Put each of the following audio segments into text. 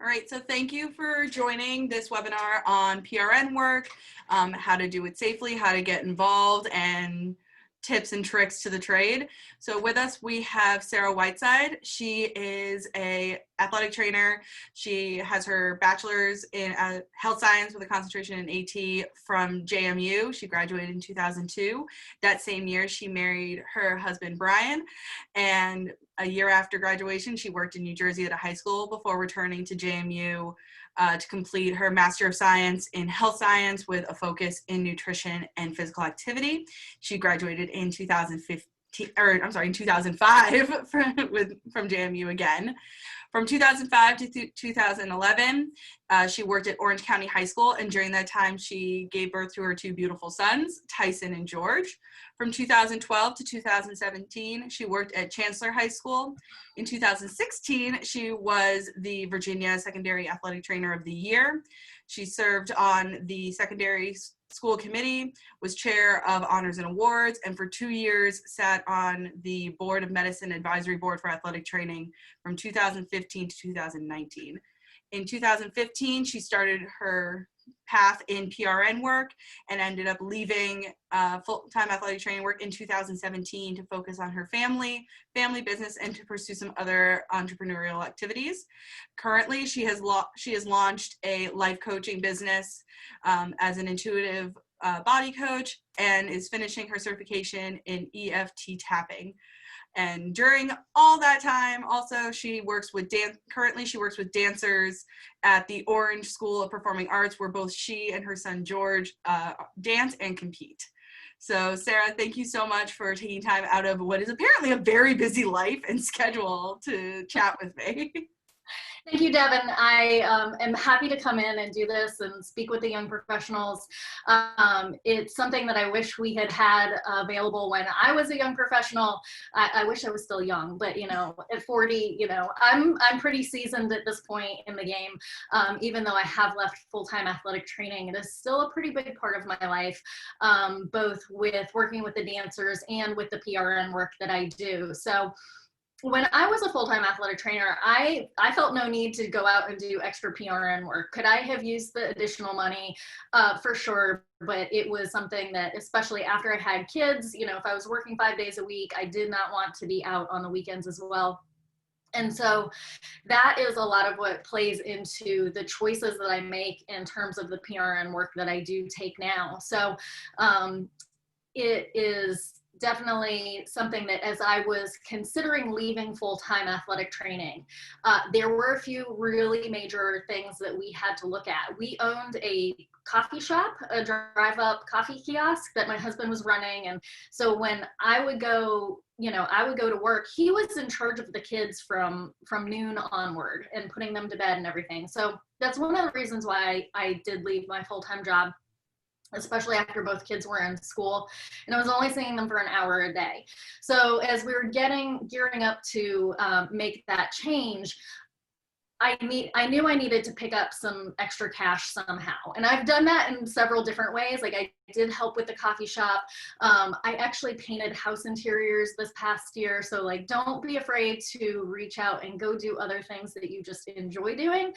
All right, so thank you for joining this webinar on PRN work, how to do it safely, how to get involved, and tips and tricks to the trade. So with us, we have Sara Whiteside. She is a athletic trainer. She has her bachelor's in health science with a concentration in AT from JMU. She graduated in 2002. That same year, she married her husband, Brian, and a year after graduation, she worked in New Jersey at a high school before returning to JMU to complete her Master of Science in Health Science with a focus in nutrition and physical activity. She graduated in 2005 from JMU again. From 2005 to 2011, she worked at Orange County High School, and during that time, she gave birth to her two beautiful sons, Tyson and George. From 2012 to 2017, she worked at Chancellor High School. In 2016, she was the Virginia Secondary Athletic Trainer of the Year. She served on the Secondary School Committee, was chair of Honors and Awards, and for 2 years sat on the Board of Medicine Advisory Board for Athletic Training from 2015 to 2019. In 2015, she started her path in PRN work and ended up leaving full-time athletic training work in 2017 to focus on her family business, and to pursue some other entrepreneurial activities. Currently, she has launched a life coaching business as an intuitive body coach, and is finishing her certification in EFT tapping. And during all that time, also, she works with currently she works with dancers at the Orange School of Performing Arts, where both she and her son George dance and compete. So Sara, thank you so much for taking time out of what is apparently a very busy life and schedule to chat with me. Thank you, Devin. I am happy to come in and do this and speak with the young professionals. It's something that I wish we had available when I was a young professional. I wish I was still young, but at 40, I'm pretty seasoned at this point in the game. Even though I have left full-time athletic training, it is still a pretty big part of my life, both with working with the dancers and with the PRN work that I do. So when I was a full-time athletic trainer, I felt no need to go out and do extra PRN work. Could I have used the additional money? For sure, but it was something that, especially after I had kids, if I was working 5 days a week, I did not want to be out on the weekends as well. And so that is a lot of what plays into the choices that I make in terms of the PRN work that I do take now. So it is definitely something that, as I was considering leaving full-time athletic training, there were a few really major things that we had to look at. We owned a coffee shop, a drive-up coffee kiosk that my husband was running. And so when I would go, to work, he was in charge of the kids from noon onward and putting them to bed and everything. So that's one of the reasons why I did leave my full-time job, especially after both kids were in school, and I was only seeing them for an hour a day. So as we were gearing up to make that change, I knew I needed to pick up some extra cash somehow. And I've done that in several different ways. Like, I did help with the coffee shop. I actually painted house interiors this past year. So don't be afraid to reach out and go do other things that you just enjoy doing.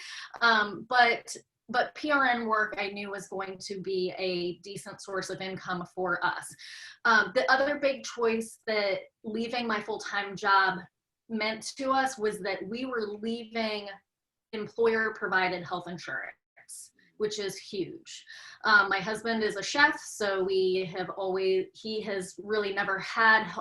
But PRN work I knew was going to be a decent source of income for us. The other big choice that leaving my full-time job meant to us was that we were leaving employer-provided health insurance, which is huge. My husband is a chef, so he has really never had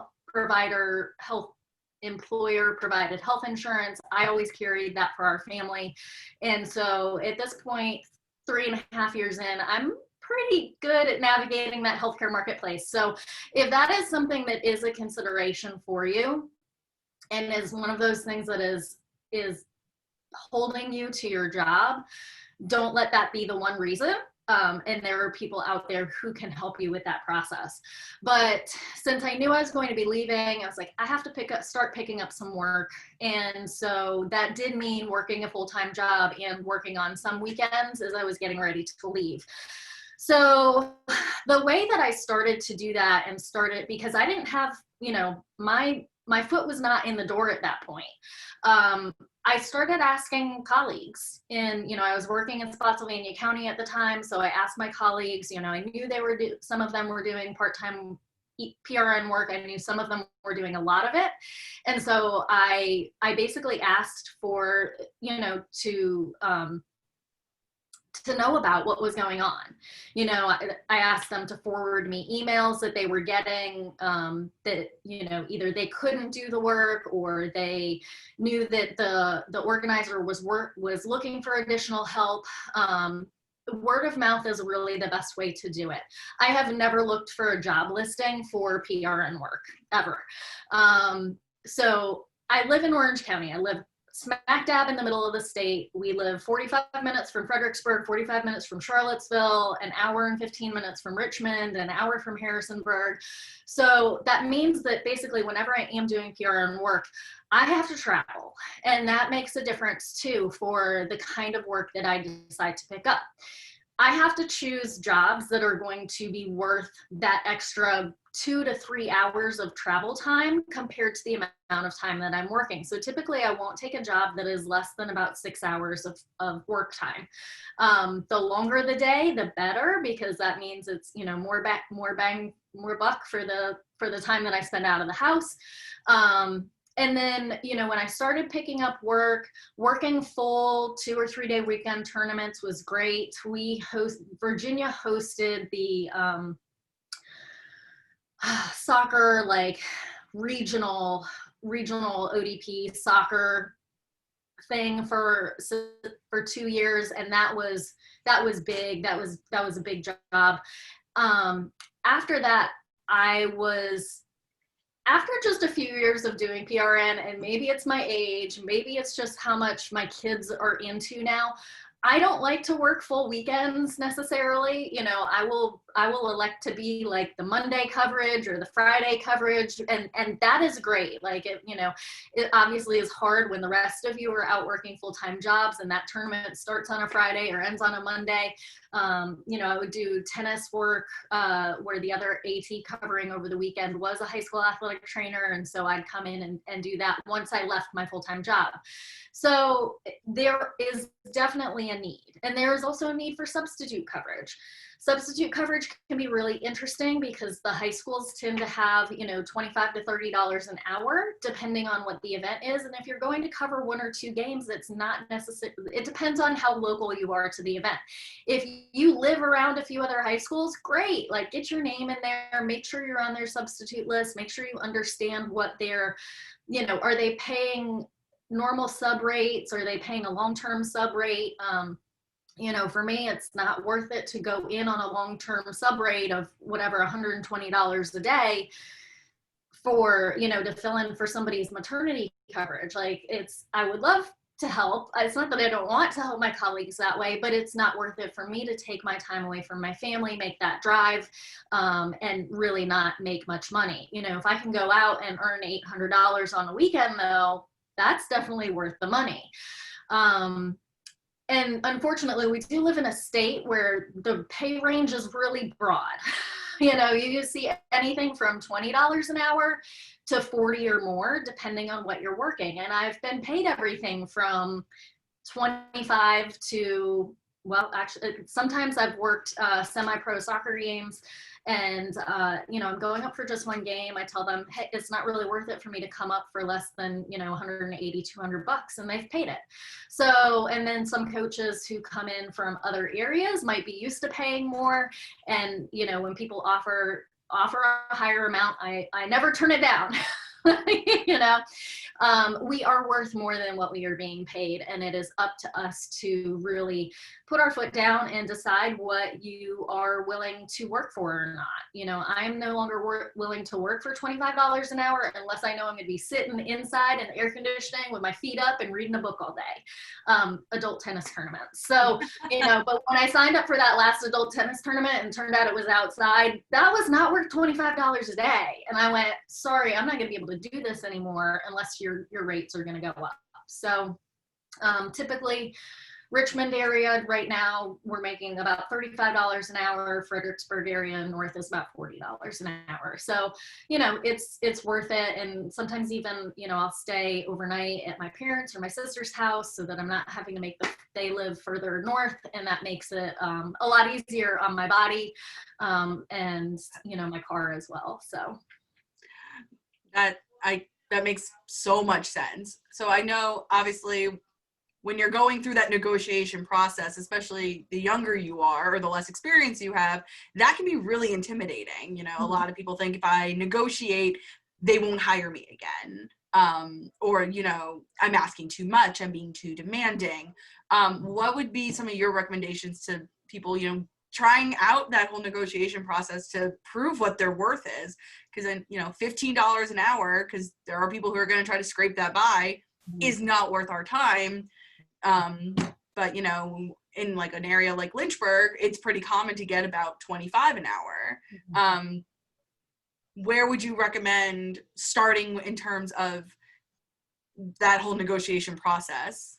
employer-provided health insurance. I always carried that for our family. And so at this point, 3.5 years in, I'm pretty good at navigating that healthcare marketplace. So if that is something that is a consideration for you and is one of those things that is holding you to your job, don't let that be the one reason. And there are people out there who can help you with that process. But since I knew I was going to be leaving, I was like, I have to start picking up some work. And so that did mean working a full-time job and working on some weekends as I was getting ready to leave. So the way that I started to do that because I didn't have, my foot was not in the door at that point. I started asking colleagues, and, I was working in Spotsylvania County at the time. So I asked my colleagues, I knew some of them were doing part-time PRN work. I knew some of them were doing a lot of it. And so I basically asked for, to know about what was going on. I asked them to forward me emails that they were getting, that, either they couldn't do the work, or they knew that the organizer was looking for additional help. Word of mouth is really the best way to do it. I have never looked for a job listing for PRN work, ever. So I live in Orange County. I live smack dab in the middle of the state. We live 45 minutes from Fredericksburg, 45 minutes from Charlottesville, an hour and 15 minutes from Richmond, an hour from Harrisonburg. So that means that basically whenever I am doing PRN work, I have to travel. And that makes a difference too for the kind of work that I decide to pick up. I have to choose jobs that are going to be worth that extra 2 to 3 hours of travel time compared to the amount of time that I'm working. So typically I won't take a job that is less than about 6 hours of work time. The longer the day, the better, because that means it's, more buck for the time that I spend out of the house. And then, when I started picking up working full 2 or 3 day weekend tournaments was great. Virginia hosted the soccer, like regional ODP soccer thing for 2 years. And that was big. That was a big job. After that, after just a few years of doing PRN, and maybe it's my age, maybe it's just how much my kids are into now, I don't like to work full weekends necessarily. I will elect to be like the Monday coverage or the Friday coverage, and that is great. Like it obviously is hard when the rest of you are out working full-time jobs and that tournament starts on a Friday or ends on a Monday. I would do tennis work, where the other AT covering over the weekend was a high school athletic trainer, and so I'd come in and do that once I left my full-time job. So there is definitely a need, and there is also a need for substitute coverage. Substitute coverage can be really interesting because the high schools tend to have, $25 to $30 an hour, depending on what the event is. And if you're going to cover 1 or 2 games, it's not necessary. It depends on how local you are to the event. If you live around a few other high schools, great. Like, get your name in there, make sure you're on their substitute list, make sure you understand what they're, are they paying normal sub rates? Are they paying a long-term sub rate? For me, it's not worth it to go in on a long-term sub rate of whatever, $120 a day for, to fill in for somebody's maternity coverage. Like, I would love to help. It's not that I don't want to help my colleagues that way, but it's not worth it for me to take my time away from my family, make that drive, and really not make much money. If I can go out and earn $800 on a weekend, though, that's definitely worth the money. And unfortunately, we do live in a state where the pay range is really broad. You see anything from $20 an hour to 40 or more, depending on what you're working. And I've been paid everything from 25 to, well, actually, sometimes I've worked semi-pro soccer games, and I'm going up for just 1 game. I tell them, hey, it's not really worth it for me to come up for less than, $180, $200, and they've paid it. So, and then some coaches who come in from other areas might be used to paying more. And, when people offer a higher amount, I never turn it down. We are worth more than what we are being paid, and it is up to us to really put our foot down and decide what you are willing to work for or not. I'm no longer willing to work for $25 an hour unless I know I'm going to be sitting inside in air conditioning with my feet up and reading a book all day. Adult tennis tournaments. So, but when I signed up for that last adult tennis tournament and turned out it was outside, that was not worth $25 a day. And I went, sorry, I'm not going to be able to do this anymore unless your rates are going to go up. So typically Richmond area right now, we're making about $35 an hour. Fredericksburg area north is about $40 an hour. So, you know, it's worth it. And sometimes even, you know, I'll stay overnight at my parents' or my sister's house so that I'm not having to they live further north, and that makes it a lot easier on my body and, you know, my car as well. So that makes so much sense. So I know, obviously, when you're going through that negotiation process, especially the younger you are or the less experience you have, that can be really intimidating. You know, a lot of people think if I negotiate, they won't hire me again. Or, you know, I'm asking too much, I'm being too demanding. What would be some of your recommendations to people, you know, trying out that whole negotiation process to prove what their worth is? Because then, you know, $15 an hour, because there are people who are going to try to scrape that by, is not worth our time. But, you know, in like an area like Lynchburg, it's pretty common to get about $25 an hour. Where would you recommend starting in terms of that whole negotiation process?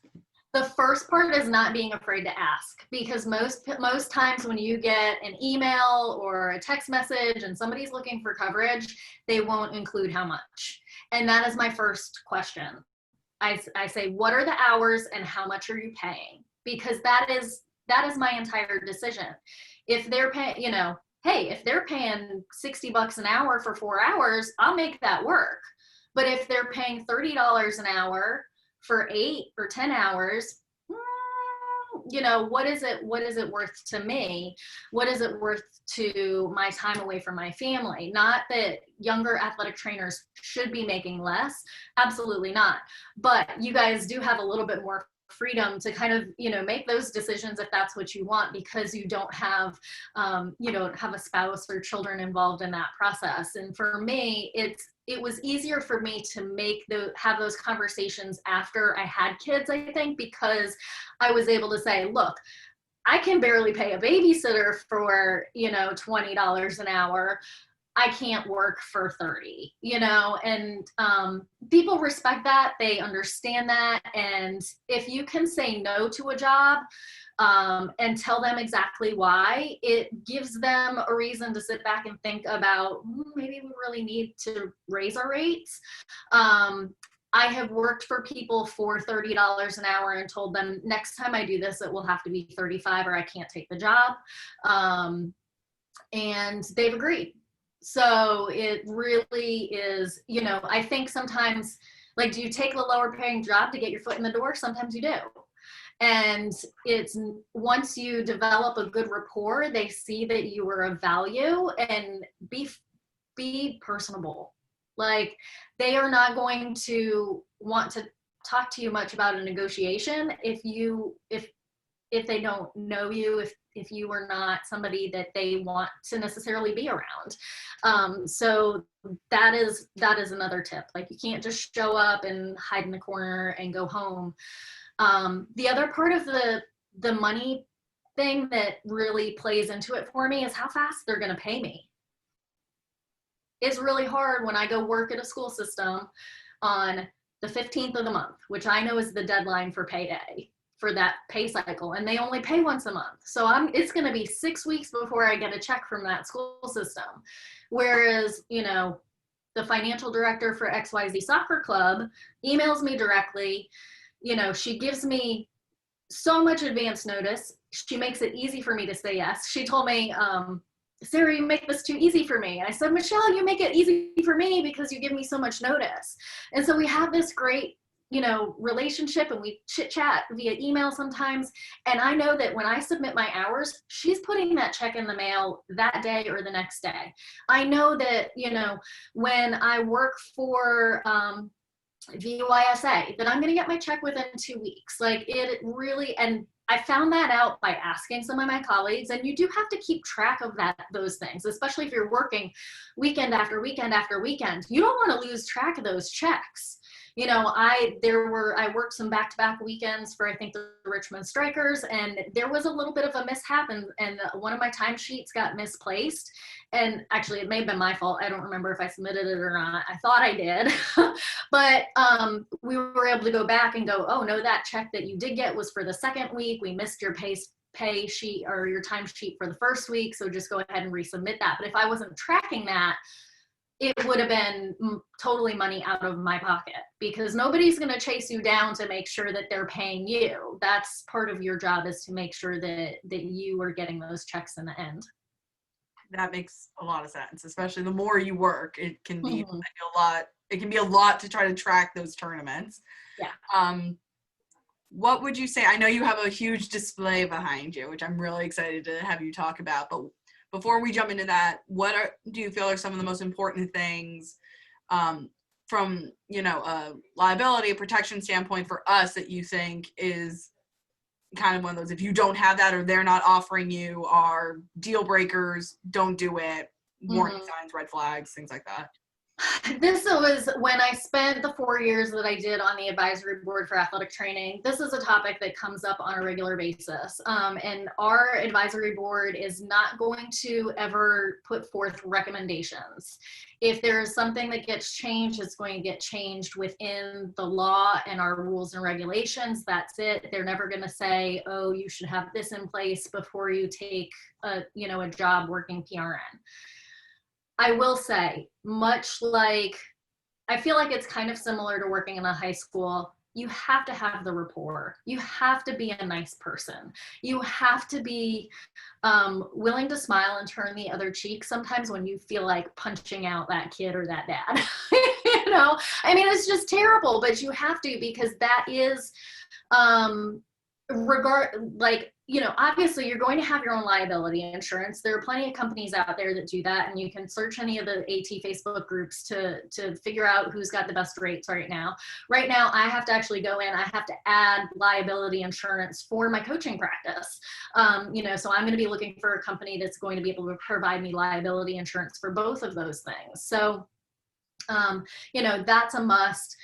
The first part is not being afraid to ask, because most times when you get an email or a text message and somebody's looking for coverage, they won't include how much. And that is my first question. I say, what are the hours and how much are you paying? Because that is my entire decision. If they're paying, you know, hey, if they're paying $60 an hour for 4 hours, I'll make that work. But if they're paying $30 an hour for 8 or 10 hours, you know, what is it worth to me? What is it worth to my time away from my family? Not that younger athletic trainers should be making less, absolutely not. But you guys do have a little bit more freedom to kind of, you know, make those decisions if that's what you want, because you don't have a spouse or children involved in that process. And for me, it was easier for me to have those conversations after I had kids, I think, because I was able to say, look, I can barely pay a babysitter for, you know, $20 an hour. I can't work for 30, you know, and people respect that. They understand that. And if you can say no to a job and tell them exactly why, it gives them a reason to sit back and think about, maybe we really need to raise our rates. I have worked for people for $30 an hour and told them, next time I do this, it will have to be 35 or I can't take the job. And they've agreed. So it really is, you know, I think sometimes, like, do you take the lower paying job to get your foot in the door? Sometimes you do. And it's once you develop a good rapport, they see that you are of value, and be personable. Like, they are not going to want to talk to you much about a negotiation if they don't know you, if you are not somebody that they want to necessarily be around. So that is another tip. Like, you can't just show up and hide in the corner and go home. The other part of the money thing that really plays into it for me is how fast they're going to pay me. It's really hard when I go work at a school system on the 15th of the month, which I know is the deadline for payday for that pay cycle, and they only pay once a month. So it's going to be 6 weeks before I get a check from that school system. Whereas, you know, the financial director for XYZ soccer club emails me directly. You know, she gives me so much advance notice. She makes it easy for me to say yes. She told me, Sarah, you make this too easy for me. I said, Michelle, you make it easy for me because you give me so much notice. And so we have this great, you know, relationship, and we chit chat via email sometimes. And I know that when I submit my hours, she's putting that check in the mail that day or the next day. I know that, you know, when I work for VYSA, that I'm going to get my check within 2 weeks. Like, it really, and I found that out by asking some of my colleagues, and you do have to keep track of those things, especially if you're working weekend after weekend after weekend. You don't want to lose track of those checks. I worked some back-to-back weekends for, I think, the Richmond Strikers, and there was a little bit of a mishap, and one of my timesheets got misplaced. And actually, it may have been my fault. I don't remember if I submitted it or not. I thought I did. But we were able to go back and go, oh, no, that check that you did get was for the second week. We missed your pay sheet or your timesheet for the first week, so just go ahead and resubmit that. But if I wasn't tracking that, it would have been totally money out of my pocket, because nobody's going to chase you down to make sure that they're paying you. That's part of your job, is to make sure that you are getting those checks in the end. That makes a lot of sense, especially the more you work, it can be Mm-hmm. a lot. It can be a lot to try to track those tournaments. Yeah. What would you say? I know you have a huge display behind you, which I'm really excited to have you talk about, but before we jump into that, do you feel are some of the most important things from, a liability protection standpoint for us that you think is kind of one of those, if you don't have that or they're not offering you, are deal breakers, don't do it, warning signs, red flags, things like that? This was when I spent the 4 years that I did on the advisory board for athletic training. This is a topic that comes up on a regular basis. And our advisory board is not going to ever put forth recommendations. If there is something that gets changed, it's going to get changed within the law and our rules and regulations. That's it. They're never going to say, oh, you should have this in place before you take a job working PRN. I will say, much like, I feel like it's kind of similar to working in a high school. You have to have the rapport. You have to be a nice person. You have to be willing to smile and turn the other cheek sometimes when you feel like punching out that kid or that dad. It's just terrible, but you have to, because that is, obviously you're going to have your own liability insurance. There are plenty of companies out there that do that, and you can search any of the AT Facebook groups to figure out who's got the best rates right now. Right now, I have to actually go in, I have to add liability insurance for my coaching practice. So I'm going to be looking for a company that's going to be able to provide me liability insurance for both of those things. So, that's a must.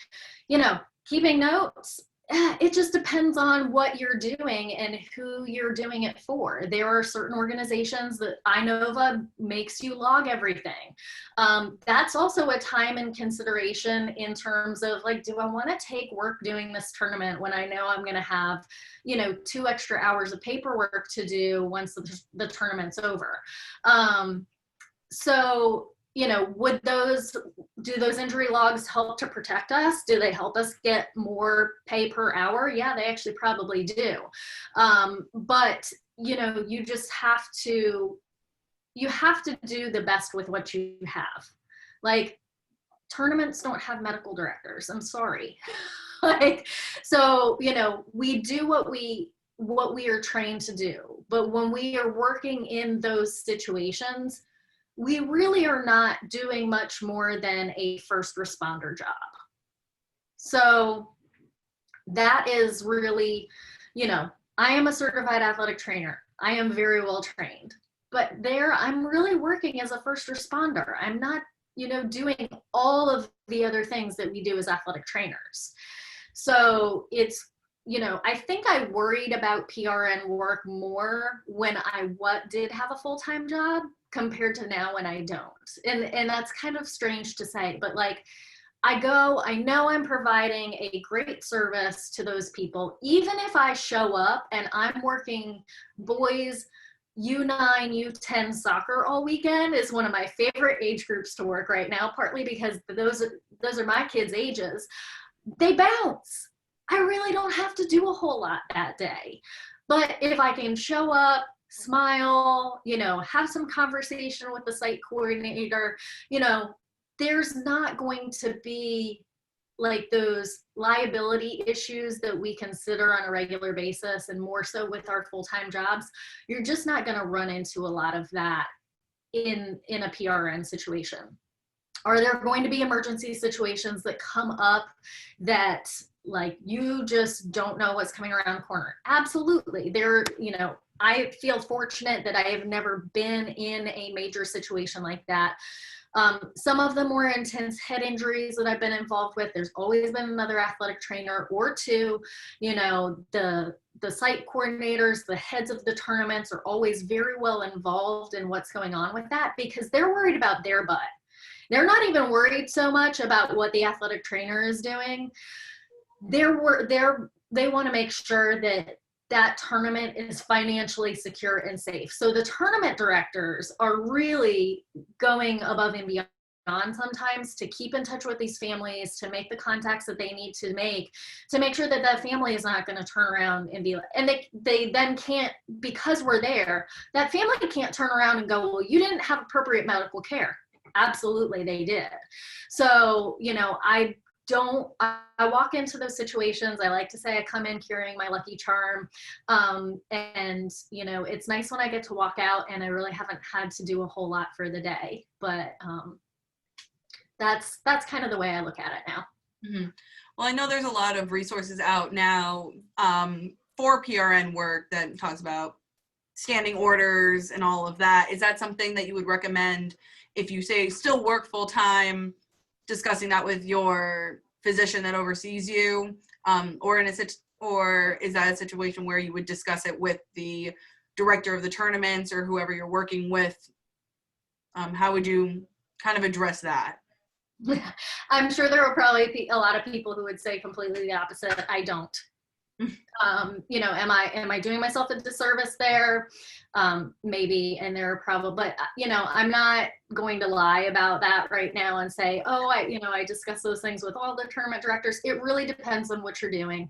Keeping notes, it just depends on what you're doing and who you're doing it for. There are certain organizations that Inova makes you log everything. That's also a time and consideration in terms of, like, do I want to take work doing this tournament when I know I'm going to have, 2 extra hours of paperwork to do once the tournament's over? Do those injury logs help to protect us? Do they help us get more pay per hour? Yeah, they actually probably do. But you just have to do the best with what you have. Like, tournaments don't have medical directors. I'm sorry. We do what we are trained to do. But when we are working in those situations, we really are not doing much more than a first responder job. So that is really, I am a certified athletic trainer. I am very well trained, but there I'm really working as a first responder. I'm not, doing all of the other things that we do as athletic trainers. So it's, I think I worried about PRN work more when I did have a full-time job compared to now when I don't. And that's kind of strange to say, but like, I know I'm providing a great service to those people. Even if I show up and I'm working boys U9, U10 soccer all weekend, is one of my favorite age groups to work right now, partly because those are my kids' ages. They bounce. I really don't have to do a whole lot that day. But if I can show up, smile, have some conversation with the site coordinator, there's not going to be like those liability issues that we consider on a regular basis, and more so with our full-time jobs. You're just not going to run into a lot of that in a PRN situation. Are there going to be emergency situations that come up that, like, you just don't know what's coming around the corner? Absolutely. I feel fortunate that I have never been in a major situation like that. Some of the more intense head injuries that I've been involved with, there's always been another athletic trainer or two. You know, the site coordinators, the heads of the tournaments are always very well involved in what's going on with that, because they're worried about their butt. They're not even worried so much about what the athletic trainer is doing. They want to make sure that that tournament is financially secure and safe. So the tournament directors are really going above and beyond sometimes to keep in touch with these families, to make the contacts that they need to make sure that that family is not going to turn around and be like, and they then can't, because we're there, that family can't turn around and go, well, you didn't have appropriate medical care. Absolutely, they did. So, you know, I walk into those situations. I like to say I come in carrying my lucky charm. And, you know, it's nice when I get to walk out and I really haven't had to do a whole lot for the day. But that's kind of the way I look at it now. Mm-hmm. Well, I know there's a lot of resources out now for PRN work that talks about standing orders and all of that. Is that something that you would recommend if you say still work full time, discussing that with your physician that oversees you, or is that a situation where you would discuss it with the director of the tournaments or whoever you're working with? How would you kind of address that? I'm sure there will probably be a lot of people who would say completely the opposite. I don't. You know, am I doing myself a disservice there? Maybe, and there are probably, but you know, I'm not going to lie about that right now and say, oh, I discuss those things with all the tournament directors. It really depends on what you're doing.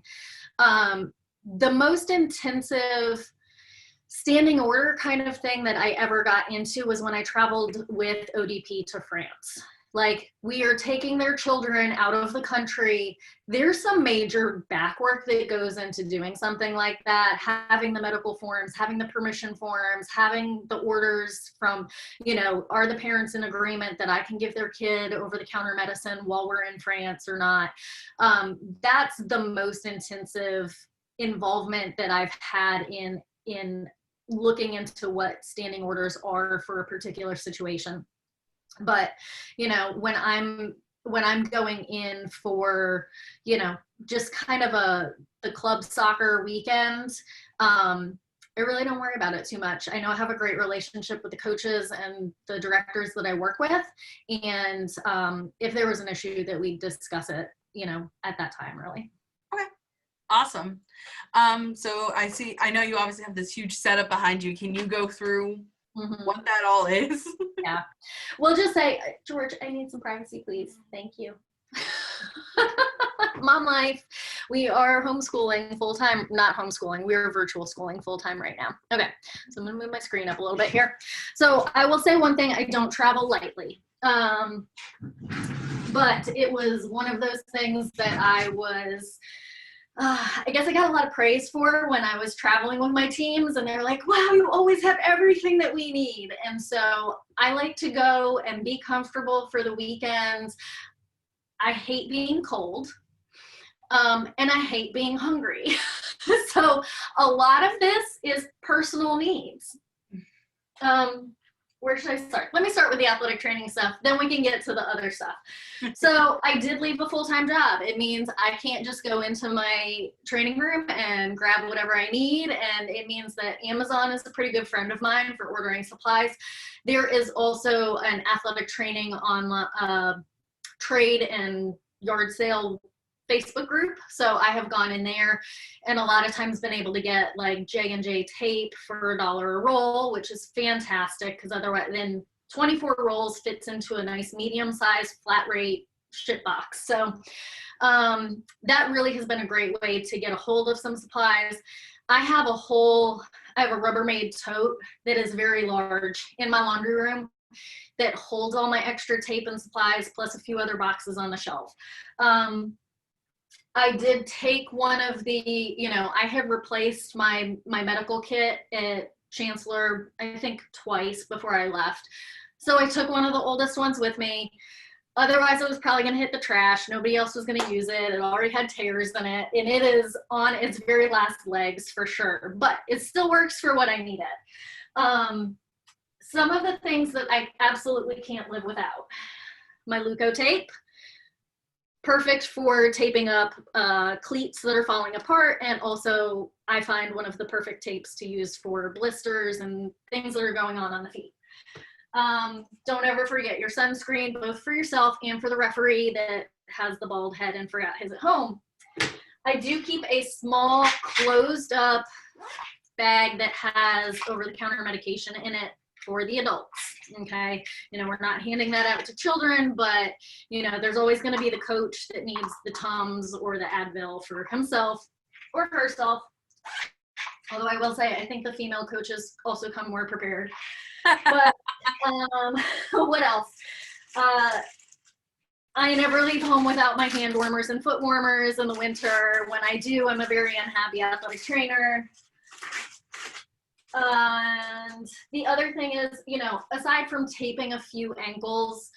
The most intensive standing order kind of thing that I ever got into was when I traveled with ODP to France. Like, we are taking their children out of the country. There's some major back work that goes into doing something like that, having the medical forms, having the permission forms, having the orders from, you know, are the parents in agreement that I can give their kid over-the-counter medicine while we're in France or not? That's the most intensive involvement that I've had in looking into what standing orders are for a particular situation. But, you know, when I'm going in for, you know, just kind of the club soccer weekend, I really don't worry about it too much. I know I have a great relationship with the coaches and the directors that I work with. And if there was an issue, that we discuss it, you know, at that time, really. Okay. Awesome. So I know you obviously have this huge setup behind you. Can you go through what that all is? Yeah. We'll just say, George, I need some privacy, please. Thank you. Mom life. We are homeschooling full-time, not homeschooling, we're virtual schooling full-time right now. Okay, so I'm gonna move my screen up a little bit here. So I will say one thing, I don't travel lightly. But it was one of those things that I was, I guess I got a lot of praise for when I was traveling with my teams, and they're like, wow, you always have everything that we need. And so I like to go and be comfortable for the weekends. I hate being cold, and I hate being hungry. So a lot of this is personal needs. Where should I start? Let me start with the athletic training stuff, then we can get to the other stuff. So I did leave a full-time job. It means I can't just go into my training room and grab whatever I need. And it means that Amazon is a pretty good friend of mine for ordering supplies. There is also an athletic training on trade and yard sale Facebook group. So I have gone in there and a lot of times been able to get like J&J tape for $1 a roll, which is fantastic, because otherwise then 24 rolls fits into a nice medium-sized flat rate ship box. So that really has been a great way to get a hold of some supplies. I have a Rubbermaid tote that is very large in my laundry room that holds all my extra tape and supplies, plus a few other boxes on the shelf. I did take one of the, I had replaced my medical kit at Chancellor, I think twice before I left. So I took one of the oldest ones with me. Otherwise, it was probably going to hit the trash. Nobody else was going to use it. It already had tears in it. And it is on its very last legs for sure. But it still works for what I need it. Some of the things that I absolutely can't live without. My Luco tape, perfect for taping up cleats that are falling apart, and also I find one of the perfect tapes to use for blisters and things that are going on the feet. Don't ever forget your sunscreen, both for yourself and for the referee that has the bald head and forgot his at home. I do keep a small closed up bag that has over-the-counter medication in it for the adults. Okay, you know, we're not handing that out to children, but you know, there's always going to be the coach that needs the Tums or the Advil for himself or herself. Although I will say, I think the female coaches also come more prepared. But what else? I never leave home without my hand warmers and foot warmers in the winter. When I do, I'm a very unhappy athletic trainer. And the other thing is, you know, aside from taping a few ankles,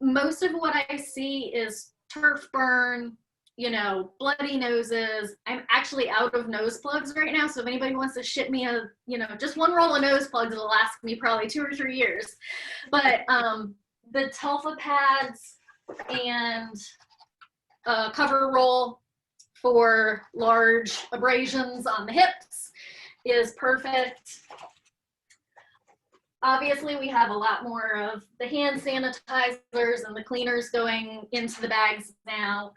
most of what I see is turf burn, you know, bloody noses. I'm actually out of nose plugs right now, so if anybody wants to ship me a, you know, just one roll of nose plugs, it'll last me probably 2 or 3 years. But the Telfa pads and a cover roll for large abrasions on the hips is perfect. Obviously, we have a lot more of the hand sanitizers and the cleaners going into the bags now.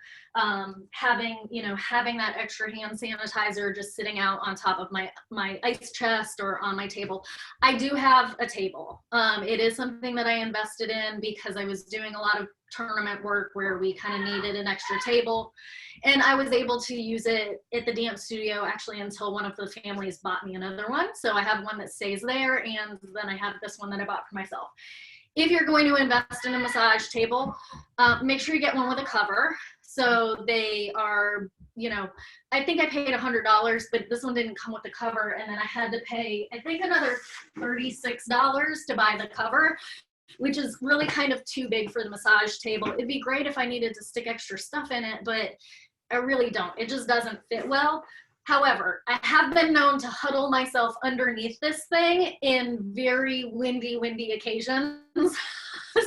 Having that extra hand sanitizer just sitting out on top of my ice chest or on my table. I do have a table. It is something that I invested in because I was doing a lot of tournament work where we kind of needed an extra table, and I was able to use it at the dance studio actually until one of the families bought me another one. So I have one that stays there, and then I have this one that I bought for myself. If you're going to invest in a massage table, make sure you get one with a cover. So they are, you know, I think I paid $100, but this one didn't come with the cover, and then I had to pay, I think, another $36 to buy the cover, which is really kind of too big for the massage table. It'd be great if I needed to stick extra stuff in it, but I really don't. It just doesn't fit well. However, I have been known to huddle myself underneath this thing in very windy occasions.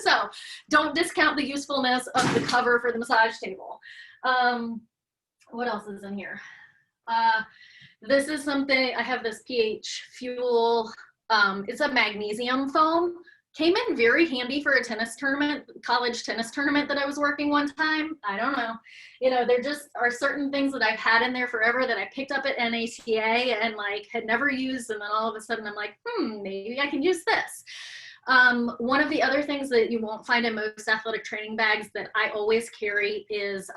So don't discount the usefulness of the cover for the massage table. What else is in here? This is something, I have this pH Fuel. It's a magnesium foam. Came in very handy for a tennis tournament, college tennis tournament that I was working one time. I don't know. You know, there just are certain things that I've had in there forever that I picked up at NATA and like had never used. And then all of a sudden I'm like, maybe I can use this. One of the other things that you won't find in most athletic training bags that I always carry is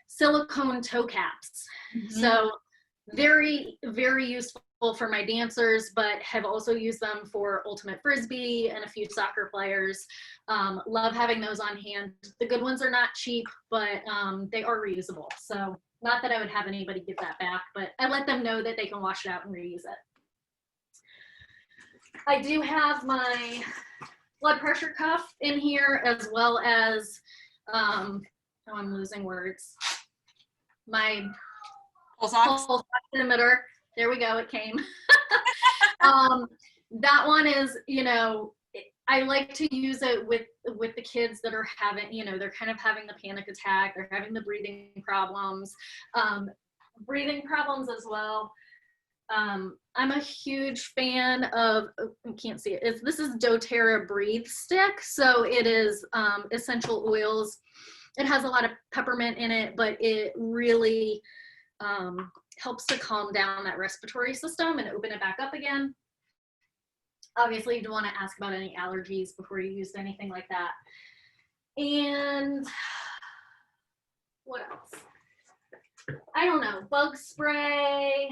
silicone toe caps. Mm-hmm. So very, very useful for my dancers, but have also used them for ultimate frisbee and a few soccer players. Love having those on hand. The good ones are not cheap, but they are reusable. So not that I would have anybody give that back, but I let them know that they can wash it out and reuse it. I do have my blood pressure cuff in here, as well as, oh, I'm losing words. My pulse oximeter. There we go, it came. That one is, you know, I like to use it with the kids that are having, you know, they're kind of having the panic attack, they're having the breathing problems as well. I'm a huge fan of, I can't see it, this is doTERRA Breathe Stick. So it is essential oils. It has a lot of peppermint in it, but it really helps to calm down that respiratory system and open it back up again. Obviously, you don't want to ask about any allergies before you use anything like that. And what else? I don't know, bug spray.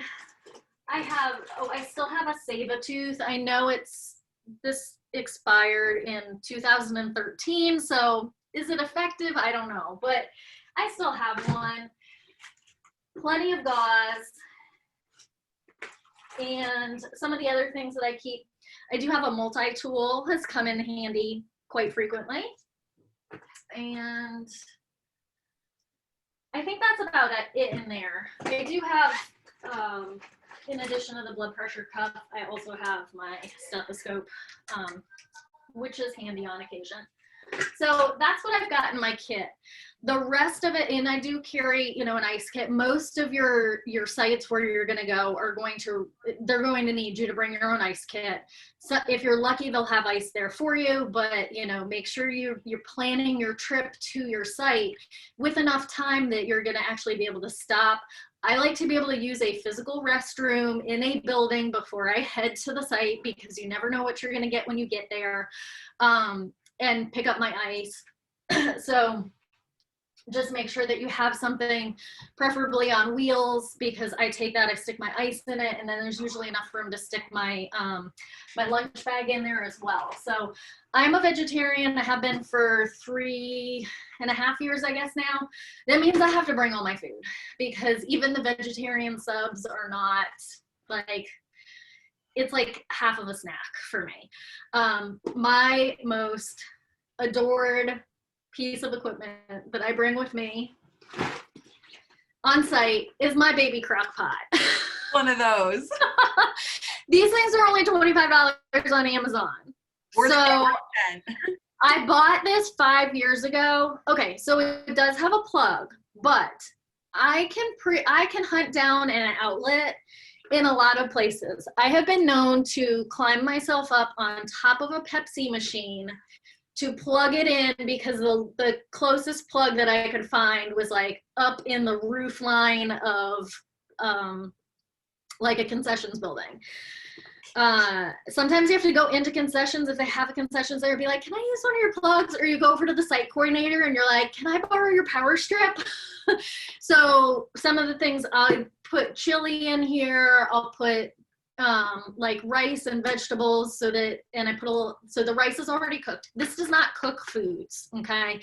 I still have a Save-A-Tooth. I know this expired in 2013, so is it effective? I don't know, but I still have one. Plenty of gauze. And some of the other things that I keep, I do have a multi-tool, has come in handy quite frequently. And I think that's about it in there. I do have in addition to the blood pressure cuff, I also have my stethoscope, which is handy on occasion. So that's what I've got in my kit. The rest of it, and I do carry, you know, an ice kit. Most of your sites where you're going to go they're going to need you to bring your own ice kit. So if you're lucky, they'll have ice there for you, but, you know, make sure you're planning your trip to your site with enough time that you're going to actually be able to stop. I like to be able to use a physical restroom in a building before I head to the site, because you never know what you're going to get when you get there, and pick up my ice. So just make sure that you have something preferably on wheels, because I take that, I stick my ice in it, and then there's usually enough room to stick my my lunch bag in there as well. So I'm a vegetarian. I have been for 3.5 years, I guess now. That means I have to bring all my food, because even the vegetarian subs are not like, it's like half of a snack for me. My most adored piece of equipment that I bring with me on site is my baby crock pot. One of those. These things are only $25 on Amazon. So I bought this 5 years ago. Okay, so it does have a plug, but I can hunt down an outlet in a lot of places. I have been known to climb myself up on top of a Pepsi machine to plug it in, because the closest plug that I could find was like up in the roof line of like a concessions building. Sometimes you have to go into concessions if they have a concessions there, be like, can I use one of your plugs? Or you go over to the site coordinator and you're like, can I borrow your power strip? So some of the things, I put chili in here, I'll put like rice and vegetables, so that, and I put so the rice is already cooked. This does not cook foods, okay?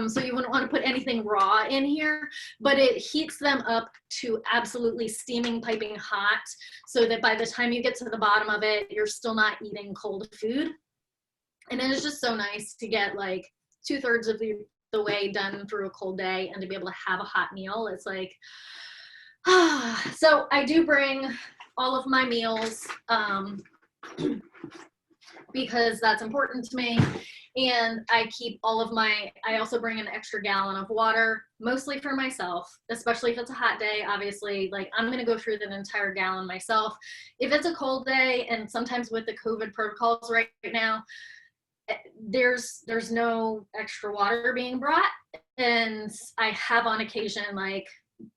So you wouldn't want to put anything raw in here, but it heats them up to absolutely steaming, piping hot, so that by the time you get to the bottom of it, you're still not eating cold food. And it is just so nice to get like 2/3 of the way done through a cold day, and to be able to have a hot meal. It's like, so I do bring all of my meals, because that's important to me. And I keep all of I also bring an extra gallon of water, mostly for myself, especially if it's a hot day. Obviously, like, I'm going to go through the entire gallon myself. If it's a cold day, and sometimes with the COVID protocols right now, there's no extra water being brought. And I have on occasion, like,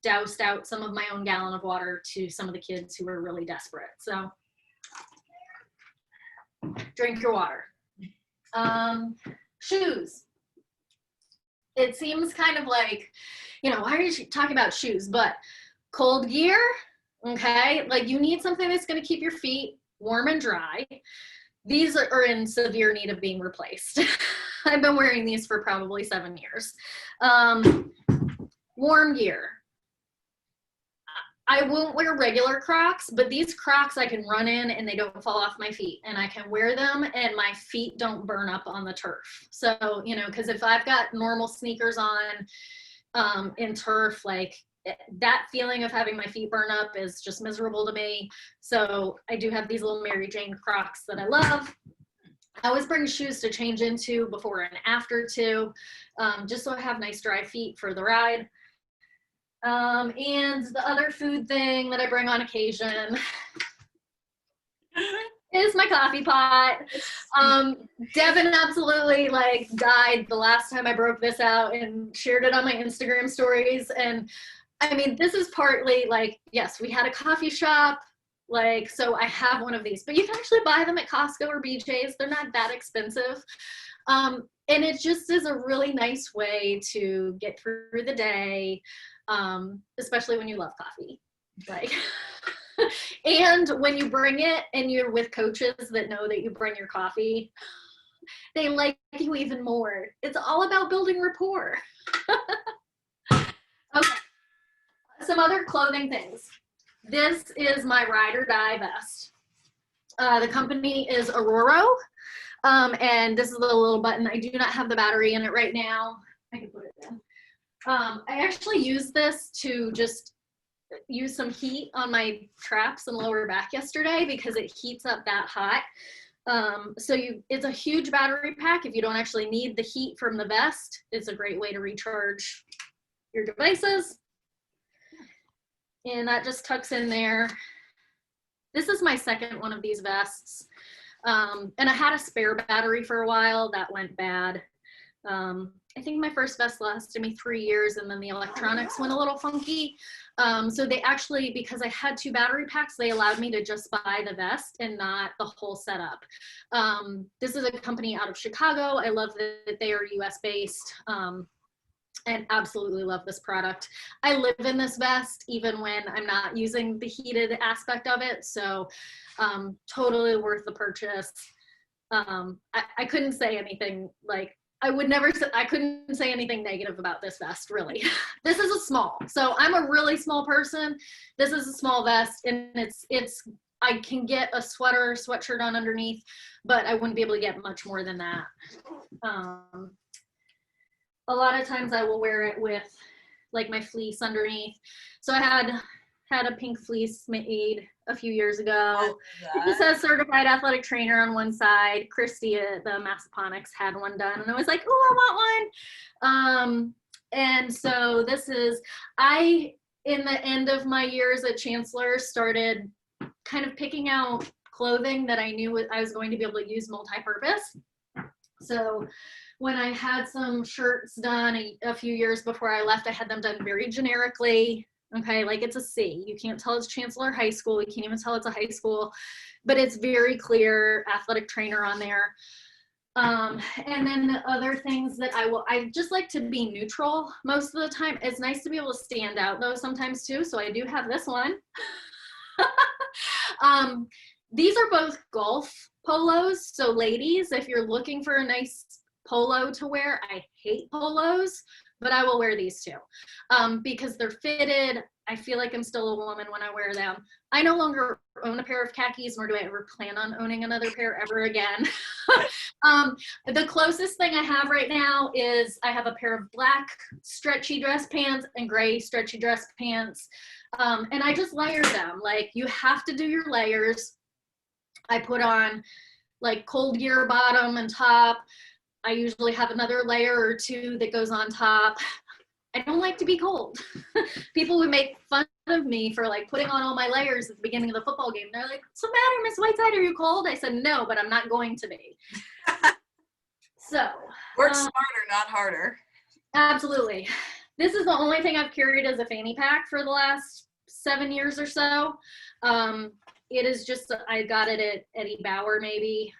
doused out some of my own gallon of water to some of the kids who are really desperate. So drink your water. Shoes. It seems kind of like, you know, why are you talking about shoes? But cold gear, okay? Like, you need something that's going to keep your feet warm and dry. These are in severe need of being replaced. I've been wearing these for probably 7 years. Warm gear. I won't wear regular Crocs, but these Crocs I can run in and they don't fall off my feet, and I can wear them and my feet don't burn up on the turf. So, you know, because if I've got normal sneakers on in turf, like, that feeling of having my feet burn up is just miserable to me. So I do have these little Mary Jane Crocs that I love. I always bring shoes to change into before and after too, just so I have nice dry feet for the ride. And the other food thing that I bring on occasion is my coffee pot. Devin absolutely, like, died the last time I broke this out and shared it on my Instagram stories. And I mean, this is partly like, yes, we had a coffee shop, like, so I have one of these, but you can actually buy them at Costco or BJ's. They're not that expensive. And it just is a really nice way to get through the day, especially when you love coffee. Like, and when you bring it and you're with coaches that know that you bring your coffee, they like you even more. It's all about building rapport. Okay. Some other clothing things. This is my ride or die vest. The company is Aurora, and this is the little button. I do not have the battery in it right now. I can put it in. I actually use this to just used some heat on my traps and lower back yesterday because it heats up that hot. So it's a huge battery pack. If you don't actually need the heat from the vest, it's a great way to recharge your devices. And that just tucks in there. This is my second one of these vests. And I had a spare battery for a while. That went bad. I think my first vest lasted me 3 years, and then the electronics went a little funky. So they actually, because I had 2 battery packs, they allowed me to just buy the vest and not the whole setup. This is a company out of Chicago. I love that they are US based. And absolutely love this product. I live in this vest even when I'm not using the heated aspect of it. So totally worth the purchase. I couldn't say anything like, I couldn't say anything negative about this vest, really. This is a small, so I'm a really small person. This is a small vest, and I can get a sweatshirt on underneath, but I wouldn't be able to get much more than that. A lot of times I will wear it with like my fleece underneath. So I had a pink fleece made a few years ago. It says certified athletic trainer on one side. Christy at the Massaponics had one done, and I was like, oh, I want one. And so this is, in the end of my years at Chancellor, started kind of picking out clothing that I knew I was going to be able to use multi-purpose. So when I had some shirts done a few years before I left, I had them done very generically. Okay, like it's a C. You can't tell it's Chancellor High School. You can't even tell it's a high school, but it's very clear athletic trainer on there. And then the other things that I just like to be neutral most of the time. It's nice to be able to stand out though sometimes too. So I do have this one. These are both golf polos. So ladies, if you're looking for a nice polo to wear, I hate polos, but I will wear these too because they're fitted. I feel like I'm still a woman when I wear them. I no longer own a pair of khakis, nor do I ever plan on owning another pair ever again. The closest thing I have right now is I have a pair of black stretchy dress pants and gray stretchy dress pants. And I just layer them. Like, you have to do your layers. I put on like cold gear bottom and top. I usually have another layer or 2 that goes on top. I don't like to be cold. People would make fun of me for like putting on all my layers at the beginning of the football game. They're like, what's the matter, Miss Whiteside? Are you cold? I said, no, but I'm not going to be. So. Work smarter, not harder. Absolutely. This is the only thing I've carried as a fanny pack for the last 7 years or so. It is just, I got it at Eddie Bauer maybe.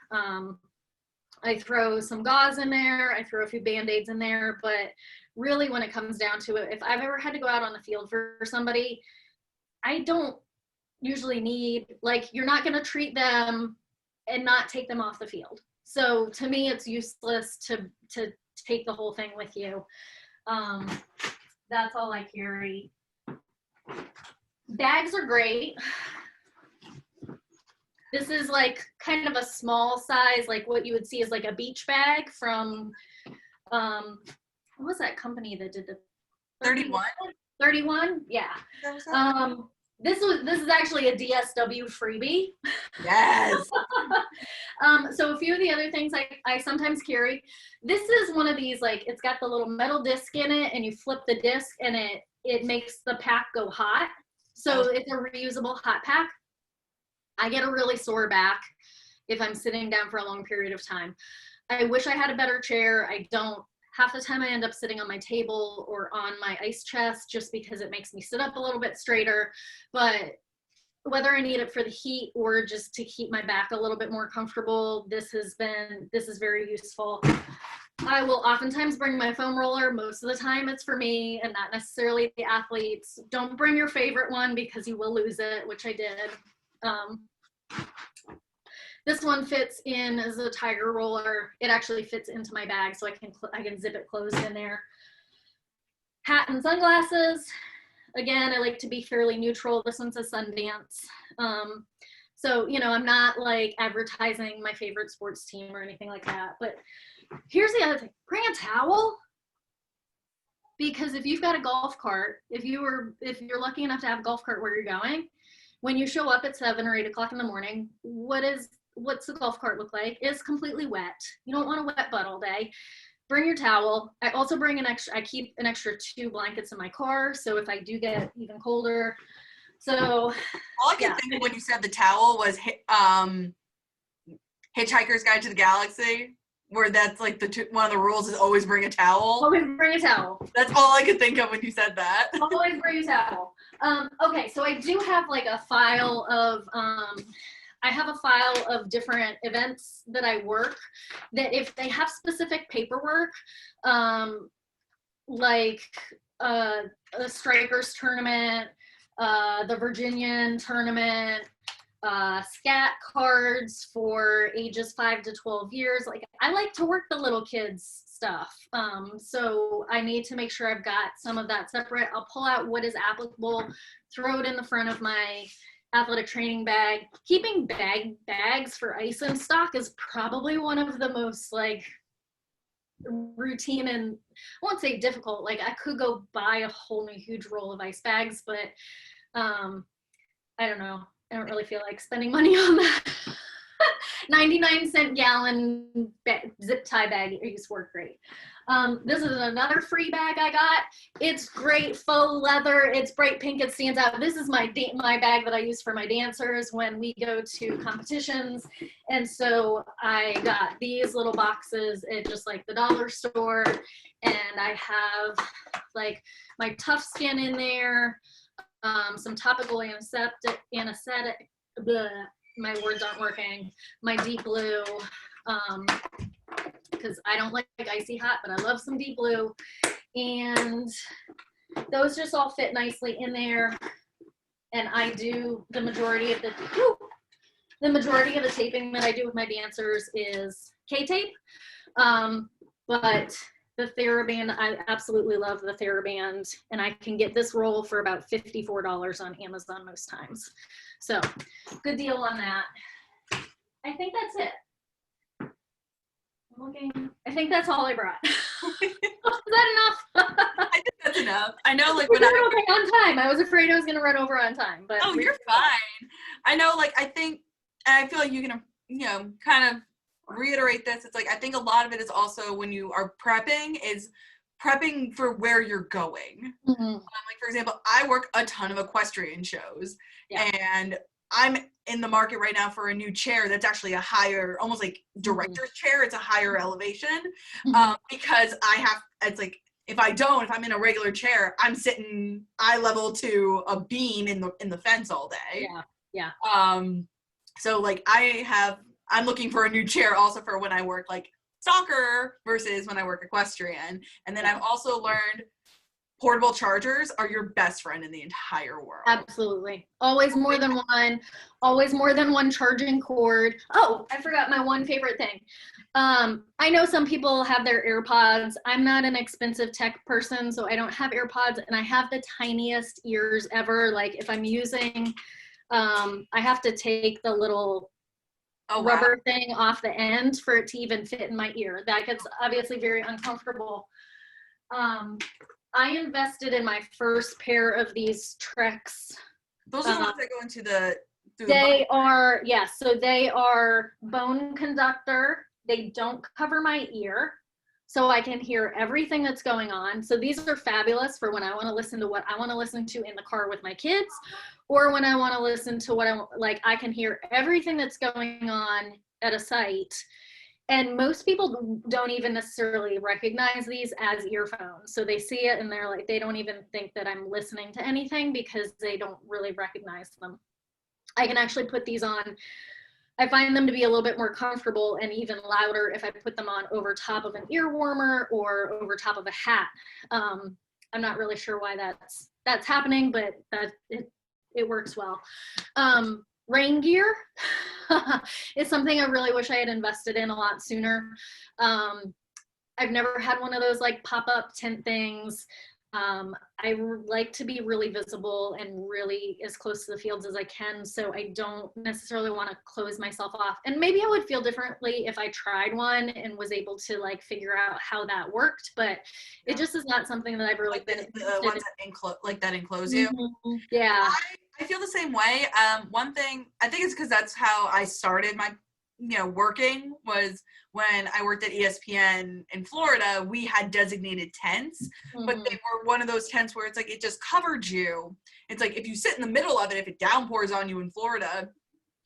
I throw some gauze in there. I throw a few Band-Aids in there. But really, when it comes down to it, if I've ever had to go out on the field for somebody, I don't usually need, like, you're not going to treat them and not take them off the field. So to me, it's useless to take the whole thing with you. That's all I carry. Bags are great. This is like kind of a small size, like what you would see is like a beach bag from, what was that company that did the 31? 31, yeah. This is actually a DSW freebie. Yes. So a few of the other things I sometimes carry. This is one of these, like, it's got the little metal disc in it, and you flip the disc and it makes the pack go hot. So it's a reusable hot pack. I get a really sore back if I'm sitting down for a long period of time. I wish I had a better chair. I don't. Half the time I end up sitting on my table or on my ice chest just because it makes me sit up a little bit straighter. But whether I need it for the heat or just to keep my back a little bit more comfortable, this is very useful. I will oftentimes bring my foam roller. Most of the time it's for me and not necessarily the athletes. Don't bring your favorite one because you will lose it, which I did. This one fits in as a tiger roller. It actually fits into my bag, so I can zip it closed in there. Hat and sunglasses. Again, I like to be fairly neutral. This one's a Sundance. So, you know, I'm not like advertising my favorite sports team or anything like that. But here's the other thing. Bring a towel. because if you've got a golf cart, if you're lucky enough to have a golf cart where you're going, when you show up at 7 or 8 o'clock in the morning, what's the golf cart look like? It's completely wet. You don't want a wet butt all day. Bring your towel. I also bring I keep an extra 2 blankets in my car, so if I do get even colder. So all I can think of when you said the towel was Hitchhiker's Guide to the Galaxy, where that's like one of the rules is always bring a towel. Always bring a towel. That's all I could think of when you said that. Always bring a towel. Okay, so I do have like a file of different events that I work, that if they have specific paperwork, like a strikers tournament, the Virginian tournament, scat cards for ages 5 to 12 years. Like, I like to work the little kids stuff. So I need to make sure I've got some of that separate. I'll pull out what is applicable, throw it in the front of my athletic training bag. Keeping bags for ice in stock is probably one of the most like routine, and I won't say difficult, like I could go buy a whole new huge roll of ice bags, but I don't know, I don't really feel like spending money on that. 99-cent gallon zip tie bag used to work great. This is another free bag I got. It's great faux leather. It's bright pink. It stands out. This is my bag that I use for my dancers when we go to competitions. And so I got these little boxes at just like the dollar store. And I have like my Tough Skin in there, some topical anesthetic, my words aren't working, my Deep Blue, because I don't like icy hot, but I love some Deep Blue. And those just all fit nicely in there. And I do the majority of the taping that I do with my dancers is K-tape. But the TheraBand, I absolutely love the TheraBand, and I can get this roll for about $54 on Amazon most times. So good deal on that. I think that's it. I'm looking. I think that's all I brought. Is that enough? I think that's enough. I know, like, when on time. I was afraid I was going to run over on time, but you're fine. I know, like, I think, and I feel like you can, kind of reiterate this. It's like, I think a lot of it is also when you are prepping for where you're going. Mm-hmm. Like, for example, I work a ton of equestrian shows, yeah. And I'm in the market right now for a new chair that's actually a higher, almost like director's chair. It's a higher elevation, because it's like, if I'm in a regular chair, I'm sitting eye level to a beam in the fence all day. Yeah. So like I'm looking for a new chair also for when I work like soccer versus when I work equestrian. And then I've also learned portable chargers are your best friend in the entire world. Absolutely. Always more than one charging cord. Oh, I forgot my one favorite thing. I know some people have their AirPods. I'm not an expensive tech person, so I don't have AirPods, and I have the tiniest ears ever. Like if I'm using, I have to take the little rubber thing off the end for it to even fit in my ear. That gets obviously very uncomfortable. I invested in my first pair of these Treks. Those are the ones that go into the. They are, yes. So they are bone conductor. They don't cover my ear, so I can hear everything that's going on. So these are fabulous for when I want to listen to what I want to listen to in the car with my kids, or when I want to listen to I can hear everything that's going on at a site. And most people don't even necessarily recognize these as earphones. So they see it and they're like, they don't even think that I'm listening to anything because they don't really recognize them. I can actually put these on. I find them to be a little bit more comfortable and even louder if I put them on over top of an ear warmer or over top of a hat. I'm not really sure why that's happening, but it works well. Rain gear is something I really wish I had invested in a lot sooner. I've never had one of those like pop-up tent things. I like to be really visible and really as close to the fields as I can. So I don't necessarily want to close myself off. And maybe I would feel differently if I tried one and was able to like figure out how that worked. But it just is not something that I've really Like been the ones that enclose you. Yeah. I feel the same way. One thing, I think it's because that's how I started my, working, was when I worked at ESPN in Florida. We had designated tents, but they were one of those tents where it's like it just covered you. It's like if you sit in the middle of it, if it downpours on you in Florida,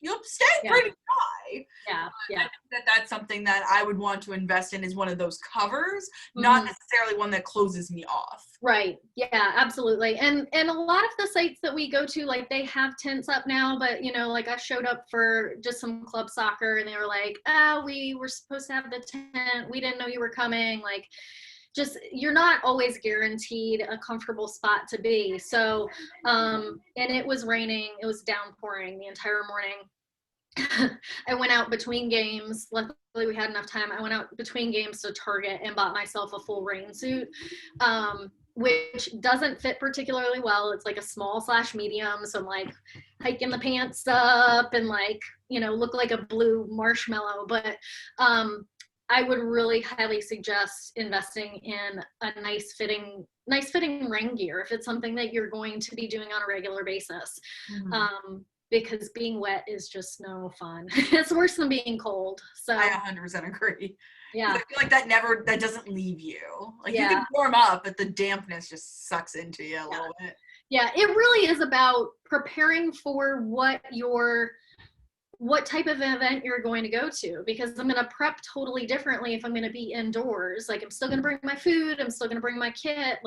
you'll stay pretty dry. Yeah. I think that's something that I would want to invest in, is one of those covers, not necessarily one that closes me off. Right. Yeah, absolutely. And a lot of the sites that we go to, like they have tents up now, but like I showed up for just some club soccer and they were like, oh, we were supposed to have the tent. We didn't know you were coming. Like, just, you're not always guaranteed a comfortable spot to be. So, and it was raining, it was downpouring the entire morning. I went out between games. Luckily, we had enough time. I went out between games to Target and bought myself a full rain suit, which doesn't fit particularly well. It's like a small/medium. So I'm like hiking the pants up and like, look like a blue marshmallow. But I would really highly suggest investing in a nice fitting rain gear if it's something that you're going to be doing on a regular basis. Because being wet is just no fun. It's worse than being cold. So I 100% agree. Yeah. I feel like that doesn't leave you. Like you can warm up, but the dampness just sucks into you a little bit. Yeah, it really is about preparing for what type of event you're going to go to, because I'm going to prep totally differently if I'm going to be indoors. Like I'm still going to bring my food, I'm still going to bring my kit,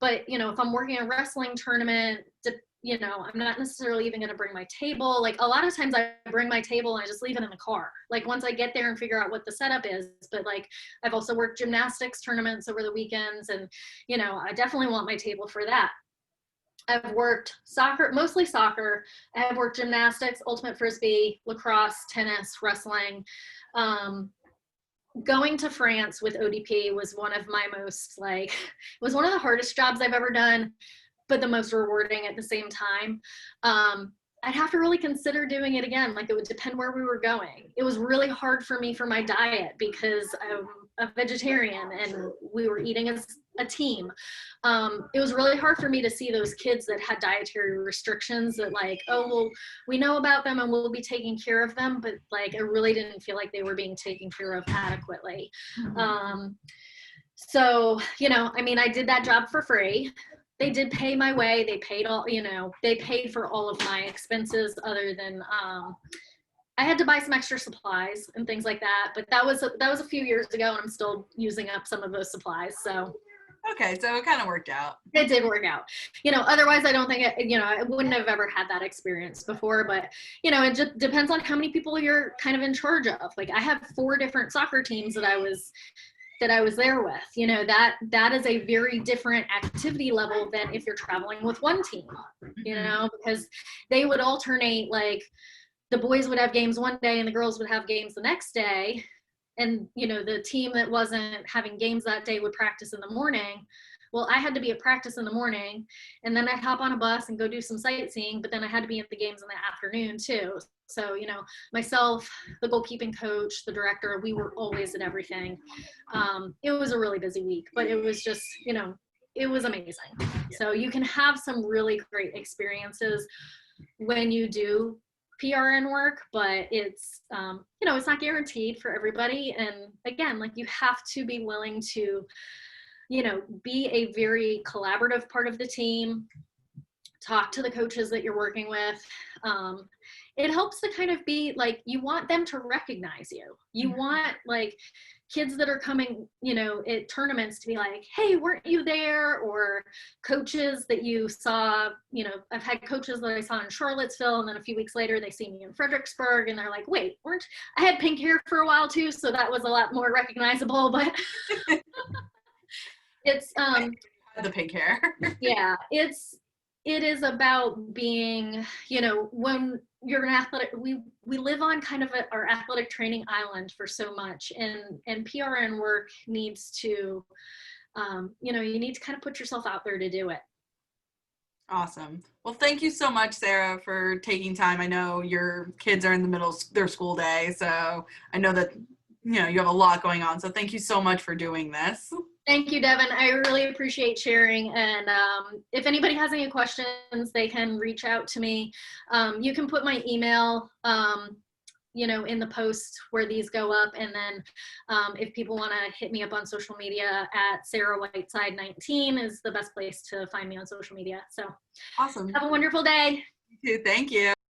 but if I'm working a wrestling tournament, I'm not necessarily even going to bring my table. Like a lot of times I bring my table and I just leave it in the car. Like once I get there and figure out what the setup is. But like I've also worked gymnastics tournaments over the weekends, and I definitely want my table for that. I've worked soccer, mostly soccer. I have worked gymnastics, ultimate frisbee, lacrosse, tennis, wrestling. Going to France with ODP was one of my most it was one of the hardest jobs I've ever done, but the most rewarding at the same time. I'd have to really consider doing it again. Like it would depend where we were going. It was really hard for me for my diet because I'm a vegetarian and we were eating as a team. It was really hard for me to see those kids that had dietary restrictions that oh, well, we know about them and we'll be taking care of them. But I really didn't feel like they were being taken care of adequately. So, I did that job for free. They did pay my way. They paid they paid for all of my expenses other than, I had to buy some extra supplies and things like that. But that was a few years ago and I'm still using up some of those supplies. So. Okay. So it kind of worked out. It did work out. Otherwise I don't think I wouldn't have ever had that experience before, but it just depends on how many people you're kind of in charge of. Like I have 4 different soccer teams that I was there with. That is a very different activity level than if you're traveling with one team, because they would alternate. Like the boys would have games one day and the girls would have games the next day. And, the team that wasn't having games that day would practice in the morning. Well, I had to be at practice in the morning and then I'd hop on a bus and go do some sightseeing, but then I had to be at the games in the afternoon too. So, myself, the goalkeeping coach, the director, we were always at everything. It was a really busy week, but it was just, it was amazing. So you can have some really great experiences when you do PRN work, but it's, it's not guaranteed for everybody. And again, you have to be willing to, be a very collaborative part of the team, talk to the coaches that you're working with. It helps to kind of be you want them to recognize you. You want kids that are coming, at tournaments to be like, hey, weren't you there? Or coaches that you saw, I've had coaches that I saw in Charlottesville and then a few weeks later they see me in Fredericksburg and they're like, wait, I had pink hair for a while too. So that was a lot more recognizable, but it's, the pink hair. Yeah, it is about being, when you're an athletic, we live on kind of our athletic training island for so much, and PRN work needs to you know, you need to kind of put yourself out there to do it. Awesome. Well, thank you so much, Sarah, for taking time. I know your kids are in the middle of their school day, so I know that, you know, you have a lot going on. So thank you so much for doing this. Thank you, Devin. I really appreciate sharing. And if anybody has any questions, they can reach out to me. You can put my email, you know, in the post where these go up. And then if people want to hit me up on social media, at Sara Whiteside 19 is the best place to find me on social media. So Awesome. have a wonderful day. You too. Thank you.